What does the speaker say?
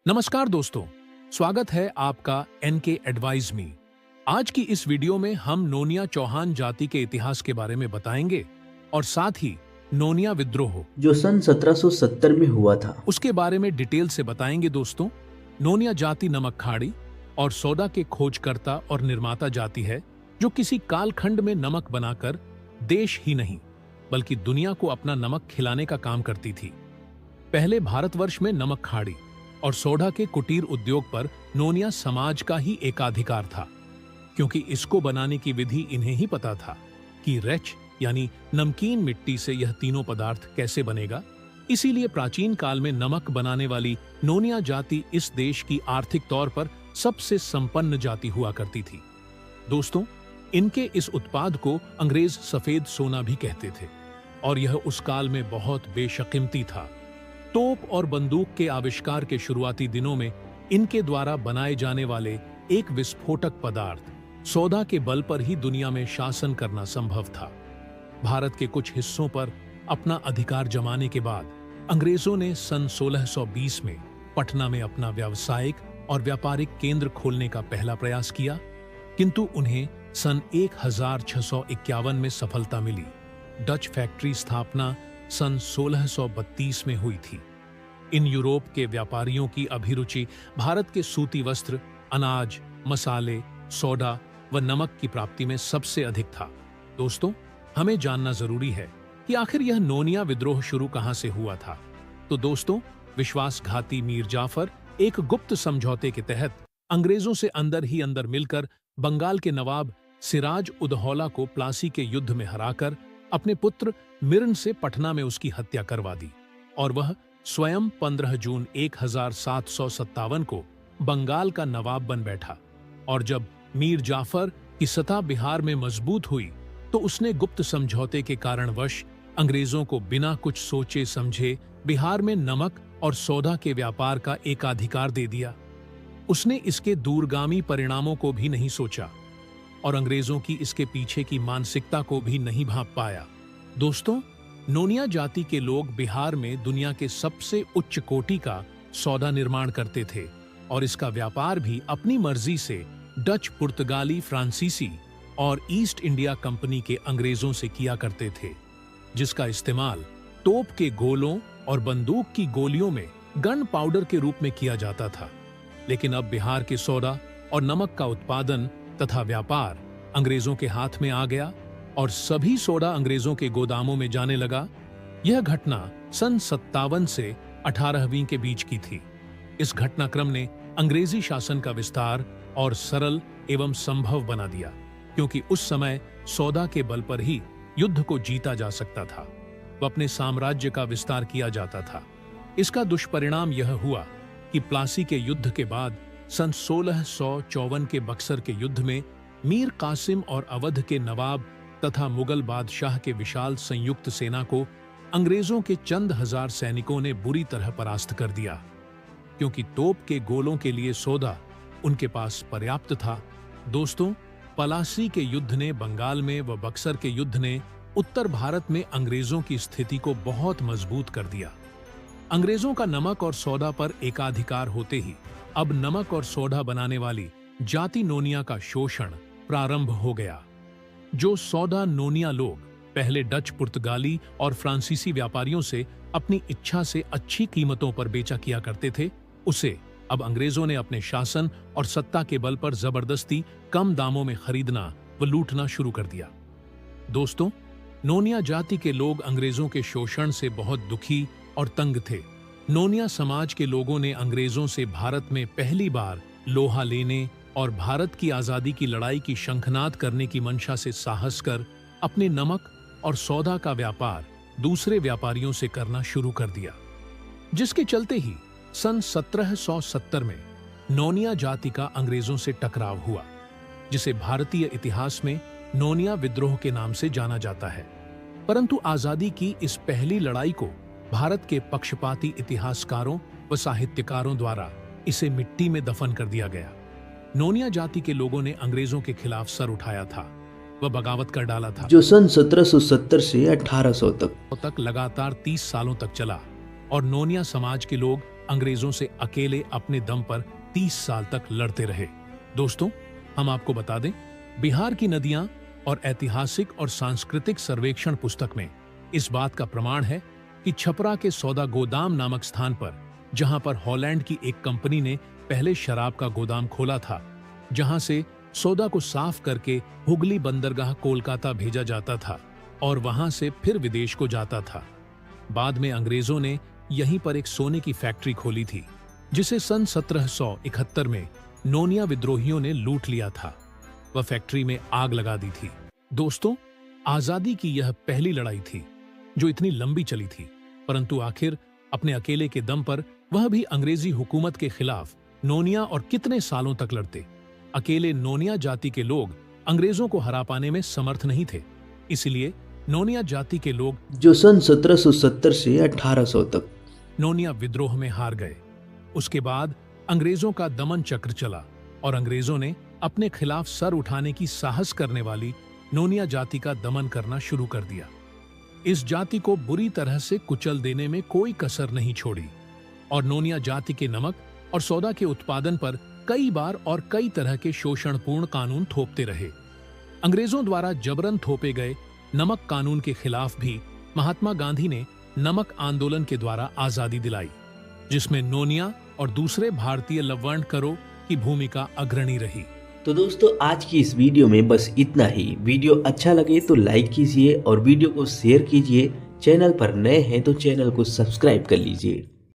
नमस्कार दोस्तों, स्वागत है आपका एनके एडवाइज मी। आज की इस वीडियो में हम नोनिया चौहान जाति के इतिहास के बारे में बताएंगे और साथ ही नोनिया विद्रोह जो सन 1770 में हुआ था उसके बारे में डिटेल से बताएंगे। दोस्तों, नोनिया जाति नमक खाड़ी और सोडा के खोजकर्ता और निर्माता जाति है जो किसी कालखंड में नमक बनाकर देश ही नहीं बल्कि दुनिया को अपना नमक खिलाने का काम करती थी। पहले भारतवर्ष में नमक खाड़ी और सोडा के कुटीर उद्योग पर नोनिया समाज का ही एकाधिकार था, क्योंकि इसको बनाने की विधि इन्हें ही पता था कि रेच यानी नमकीन मिट्टी से यह तीनों पदार्थ कैसे बनेगा। इसीलिए प्राचीन काल में नमक बनाने वाली नोनिया जाति इस देश की आर्थिक तौर पर सबसे संपन्न जाति हुआ करती थी। दोस्तों, इनके इस उत्पाद को अंग्रेज सफेद सोना भी कहते थे और यह उस काल में बहुत बेशकीमती था। तोप और बंदूक के आविष्कार के शुरुआती दिनों में इनके द्वारा बनाए जाने वाले एक विस्फोटक पदार्थ सोडा के बल पर ही दुनिया में शासन करना संभव था। भारत के कुछ हिस्सों पर अपना अधिकार जमाने के बाद अंग्रेजों ने सन 1620 में पटना में अपना व्यावसायिक और व्यापारिक केंद्र खोलने का पहला प्रयास किया, किंतु उन्हें सन 1651 में सफलता मिली। डच फैक्ट्री स्थापना सन 1632 में हुई थी। इन यूरोप के व्यापारियों की अभिरुचि भारत के सूती वस्त्र, अनाज, मसाले, सोडा व नमक की प्राप्ति में सबसे अधिक था। दोस्तों, हमें जानना जरूरी है कि आखिर यह नोनिया विद्रोह शुरू कहां से हुआ था। तो दोस्तों, विश्वासघाती मीर जाफर एक गुप्त समझौते के तहत अंग्रेजों से अंदर ही अंदर मिलकर बंगाल के नवाब सिराज उदौला को प्लासी के युद्ध में हराकर अपने पुत्र मिर्न से पटना में उसकी हत्या करवा दी और वह स्वयं 15 जून 1757 को बंगाल का नवाब बन बैठा। और जब मीर जाफर की सत्ता बिहार में मजबूत हुई तो उसने गुप्त समझौते के कारणवश अंग्रेजों को बिना कुछ सोचे समझे बिहार में नमक और सोडा के व्यापार का एकाधिकार दे दिया। उसने इसके दूरगामी परिणामों को भी नहीं सोचा और अंग्रेजों की इसके पीछे की मानसिकता को भी नहीं भांप पाया। दोस्तों, नोनिया जाति के लोग बिहार में दुनिया के सबसे उच्च कोटि का सोडा निर्माण करते थे और इसका व्यापार भी अपनी मर्जी से डच, पुर्तगाली, फ्रांसीसी और ईस्ट इंडिया कंपनी के अंग्रेजों से किया करते थे, जिसका इस्तेमाल तोप के गोलों और बंदूक की गोलियों में गन पाउडर के रूप में किया जाता था। लेकिन अब बिहार के सोडा और नमक का उत्पादन तथा व्यापार अंग्रेजों के हाथ में आ गया और सभी सोडा अंग्रेजों के गोदामों में जाने लगा। यह घटना सन 57 से 18वीं के बीच की थी। इस घटनाक्रम ने अंग्रेजी शासन का विस्तार और सरल एवं संभव बना दिया, क्योंकि उस समय सोडा के बल पर ही युद्ध को जीता जा सकता था व अपने साम्राज्य का विस्तार किया जाता था। इसका दुष्परिणाम यह हुआ कि प्लासी के युद्ध के बाद सन 1654 के बक्सर के युद्ध में मीर कासिम और अवध के नवाब तथा मुगल बादशाह के विशाल संयुक्त सेना को अंग्रेजों के चंद हजार सैनिकों ने बुरी तरह परास्त कर दिया। क्योंकि तोप के गोलों के लिए सोडा उनके पास पर्याप्त था। दोस्तों, पलासी के युद्ध ने बंगाल में व बक्सर के युद्ध ने उत्तर भारत में अंग्रेजों की स्थिति को बहुत मजबूत कर दिया। अंग्रेजों का नमक और सोडा पर एकाधिकार होते ही अब नमक और सोडा बनाने वाली जाति नोनिया का शोषण प्रारंभ हो गया। जो सोडा नोनिया लोग पहले डच, पुर्तगाली और फ्रांसीसी व्यापारियों से अपनी इच्छा से अच्छी कीमतों पर बेचा किया करते थे, उसे अब अंग्रेजों ने अपने शासन और सत्ता के बल पर जबरदस्ती कम दामों में खरीदना व लूटना शुरू कर दिया। दोस्तों, नोनिया जाति के लोग अंग्रेजों के शोषण से बहुत दुखी और तंग थे। नोनिया समाज के लोगों ने अंग्रेजों से भारत में पहली बार लोहा लेने और भारत की आजादी की लड़ाई की शंखनाद करने की मंशा से साहस कर अपने नमक और सोडा का व्यापार दूसरे व्यापारियों से करना शुरू कर दिया, जिसके चलते ही सन 1770 में नोनिया जाति का अंग्रेजों से टकराव हुआ, जिसे भारतीय इतिहास में नोनिया विद्रोह के नाम से जाना जाता है। परंतु आजादी की इस पहली लड़ाई को भारत के पक्षपाती इतिहासकारों व साहित्यकारों द्वारा इसे मिट्टी में दफन कर दिया गया। नोनिया जाति के लोगों ने अंग्रेजों के खिलाफ सर उठाया था व बगावत कर डाला था, जो सन 1770 से 1800 तक लगातार 30 सालों तक चला और नोनिया समाज के लोग अंग्रेजों से अकेले अपने दम पर 30 साल तक लड़ते रहे। दोस्तों, हम आपको बता दें, बिहार की नदियां और ऐतिहासिक और सांस्कृतिक सर्वेक्षण पुस्तक में इस बात का प्रमाण है कि छपरा के सौदा गोदाम नामक स्थान पर, जहां पर हॉलैंड की एक कंपनी ने पहले शराब का गोदाम खोला था, जहां से सौदा को साफ करके हुगली बंदरगाह कोलकाता भेजा जाता था और वहां से फिर विदेश को जाता था। बाद में अंग्रेजों ने यहीं पर एक सोने की फैक्ट्री खोली थी, जिसे सन 1771 में नोनिया विद्रोहियों ने लूट लिया था। वह फैक्ट्री में आग लगा दी थी। दोस्तों, आजादी की यह पहली लड़ाई थी जो इतनी लंबी चली थी, परंतु आखिर अपने अकेले के दम पर वह भी अंग्रेजी हुकूमत के खिलाफ नोनिया और कितने सालों तक लड़ते। अकेले नोनिया जाति के लोग अंग्रेजों को हरा पाने में समर्थ नहीं थे, इसलिए नोनिया जाति के लोग जो सन 1770 से 1800 तक नोनिया विद्रोह में हार गए। उसके बाद अंग्रेजों का दमन चक्र चला और अंग्रेजों ने अपने खिलाफ सर उठाने की साहस करने वाली नोनिया जाति का दमन करना शुरू कर दिया। इस जाति को बुरी तरह से कुचल देने में कोई कसर नहीं छोड़ी और नोनिया जाति के नमक और सौदा के उत्पादन पर कई बार और कई तरह के शोषणपूर्ण कानून थोपते रहे। अंग्रेजों द्वारा जबरन थोपे गए नमक कानून के खिलाफ भी महात्मा गांधी ने नमक आंदोलन के द्वारा आजादी दिलाई, जिसमें नोनिया और दूसरे भारतीय लवणकरों की भूमिका अग्रणी रही। तो दोस्तों, आज की इस वीडियो में बस इतना ही। वीडियो अच्छा लगे तो लाइक कीजिए और वीडियो को शेयर कीजिए। चैनल पर नए हैं तो चैनल को सब्सक्राइब कर लीजिए।